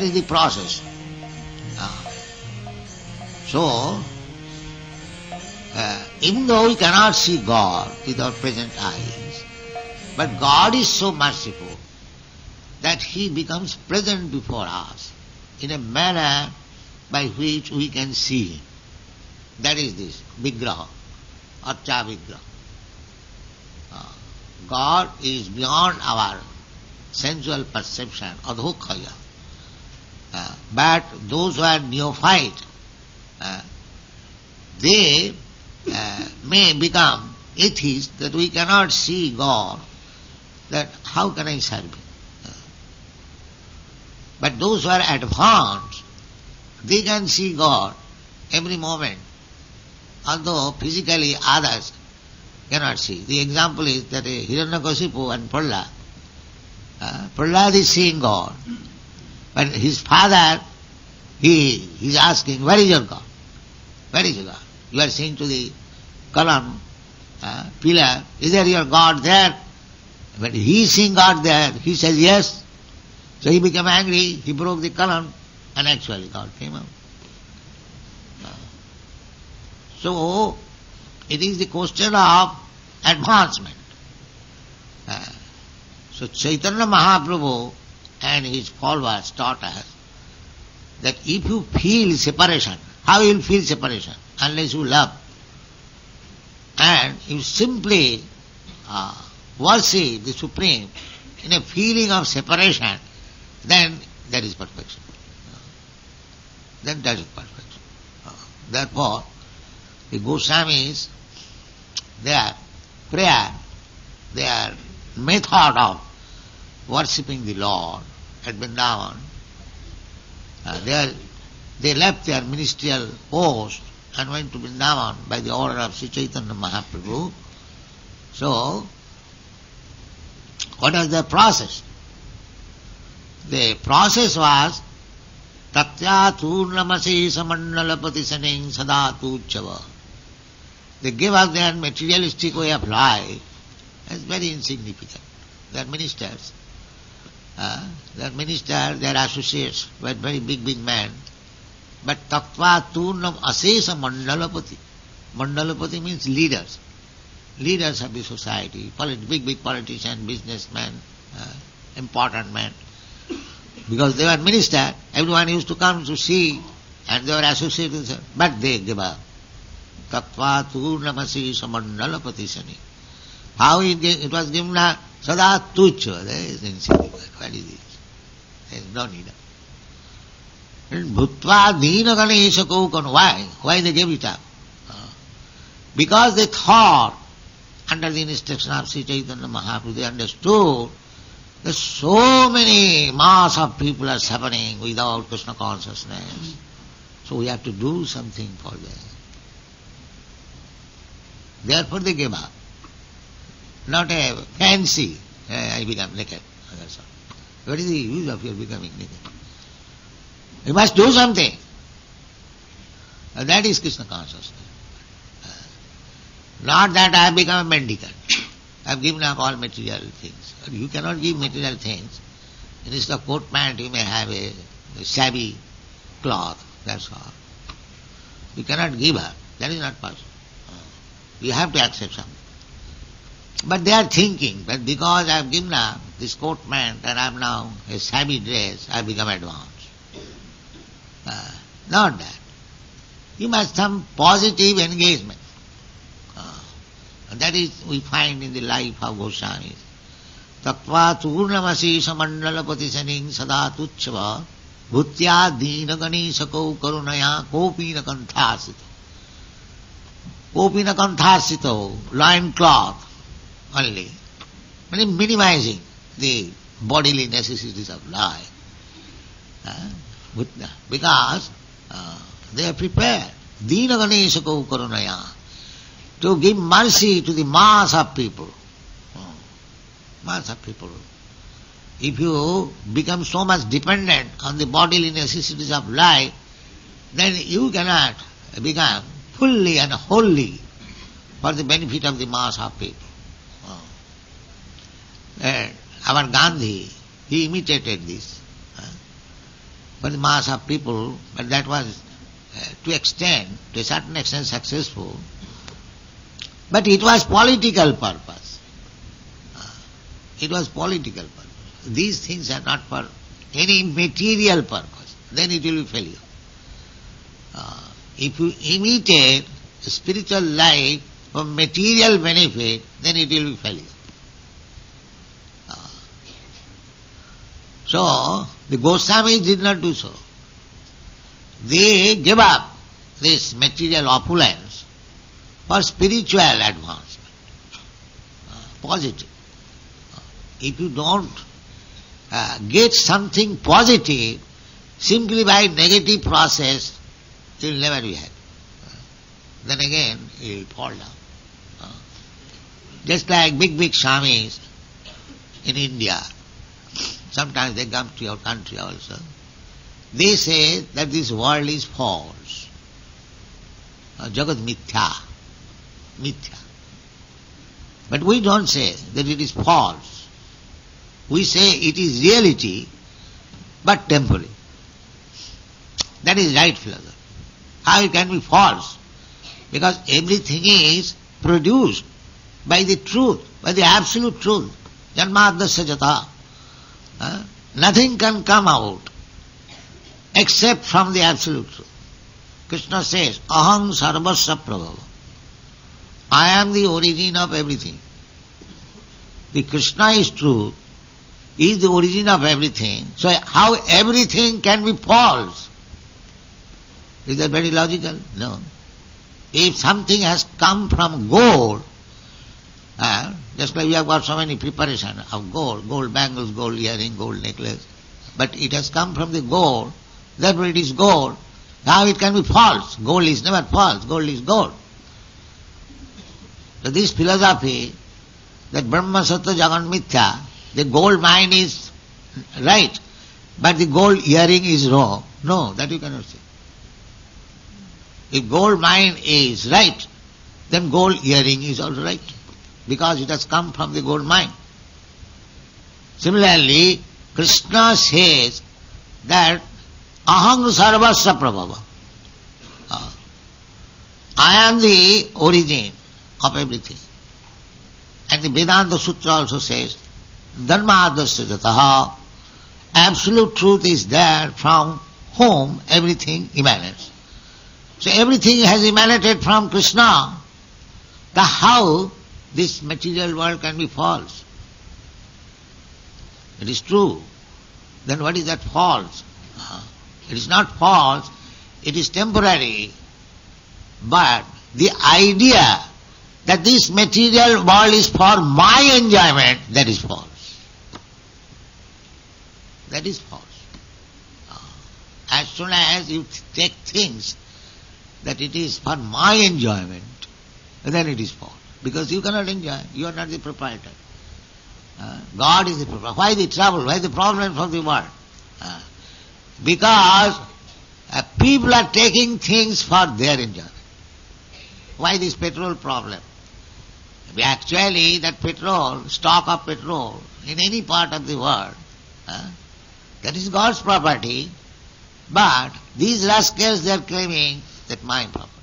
That is the process. So, even though we cannot see God with our present eyes, but God is so merciful that He becomes present before us in a manner by which we can see Him. That is this Vigraha, Archa Vigraha. God is beyond our sensual perception, adhokhaya. But those who are neophyte, they may become atheists, that we cannot see God, that how can I serve Him? But those who are advanced, they can see God every moment, although physically others cannot see. The example is that Hiranyakasipu and Prahlad. Prahlad is seeing God, but his father, he is asking, where is your God? Where is your God? You are saying to the column, pillar, is there your God there? But he is seeing God there. He says yes. So he became angry, he broke the column, and actually God came out. So, it is the question of advancement. So Chaitanya Mahaprabhu and his followers taught us that if you feel separation, how you will feel separation? Unless you love. And you simply worship the Supreme in a feeling of separation, then that is perfection. Then that is perfection. Therefore, the Goswamis, their prayer, their method of worshipping the Lord at Vrindavan, they left their ministerial post and went to Vrindavan by the order of Sri Chaitanya Mahaprabhu. So, what was the process? The process was Tatya Turnamasi Samandalapati Saning Sadatu Chava. They gave us their materialistic way of life as very insignificant. Their ministers, their associates were very big men. But Tattva Turnam Asesa Mandalapati. Mandalapati means leaders. Leaders of the society, big politicians, businessmen, important men. Because they were ministers, everyone used to come to see, and they were associated with them. But they gave up. Tattva Turnamasi Samandalapati Sani. How it was given Sada Tucha. There is insignificant. What is this? There is no need. And Bhutva Dina Ganesha Kaukan. Why? Why they gave it up? Because they thought, under the instruction of Sri Chaitanya Mahaprabhu, they understood that so many mass of people are suffering without Krishna consciousness. So we have to do something for them. Therefore they gave up. Not a fancy, I become naked. That's all. What is the use of your becoming naked? You must do something. And that is Krishna consciousness. Not that I have become a mendicant. I have given up all material things. You cannot give material things. Instead of coat pant, you may have a shabby cloth. That's all. You cannot give up. That is not possible. You have to accept something. But they are thinking that because I have given up this coat pant and I am now a shabby dress, I have become advanced. Not that. You must have some positive engagement. And that is we find in the life of Goswamis. Tattva Turnamasi Samandalapati Saning Sada Tuchava Bhutya Dina Ganeshako Karunaya Kopina Kanthasito. Kopina Kanthasito, loin cloth only. Minimizing the bodily necessities of life. Because they are prepared. Dina Ganeshako Karunaya. To give mercy to the mass of people. Mass of people. If you become so much dependent on the bodily necessities of life, then you cannot become fully and wholly for the benefit of the mass of people. And our Gandhi, he imitated this. for the mass of people, but that was to a certain extent successful. But it was political purpose. It was political purpose. These things are not for any material purpose. Then it will be failure. If you imitate spiritual life for material benefit, then it will be failure. So, the Goswamis did not do so. They gave up this material opulence for spiritual advancement, positive. If you don't get something positive simply by negative process, you will never be happy. Then again, you will fall down. Just like big swamis in India, sometimes they come to your country also. They say that this world is false. Jagat mithya. Mithya. But we don't say that it is false. We say it is reality, but temporary. That is right philosophy. How it can be false? Because everything is produced by the truth, by the absolute truth. Janmadasya jata. Nothing can come out except from the absolute truth. Krishna says, Aham sarvasya prabhava. I am the origin of everything. The Krishna is truth, is the origin of everything. So how everything can be false? Is that very logical? No. If something has come from gold, just like we have got so many preparation of gold bangles, gold earring, gold necklace, but it has come from the gold, therefore it is gold. How it can be false? Gold is never false, gold is gold. So this philosophy, that Brahma Sattva Jagan Mithya, the gold mine is right, but the gold earring is wrong. No, that you cannot say. If gold mine is right, then gold earring is all right, because it has come from the gold mine. Similarly, Krishna says that Aham sarvasya prabhava. I am the origin of everything. And the Vedanta Sutra also says, Dharmadasya jataha. Absolute truth is there from whom everything emanates. So everything has emanated from Krishna. The how this material world can be false? It is true. Then what is that false? It is not false, it is temporary. But the idea that this material world is for my enjoyment, that is false. That is false. As soon as you take things that it is for my enjoyment, then it is false. Because you cannot enjoy, you are not the proprietor. God is the proprietor. Why the trouble? Why the problem from the world? Because people are taking things for their enjoyment. Why this petrol problem? Actually, that petrol, stock of petrol in any part of the world, that is God's property, but these rascals they are claiming that my property.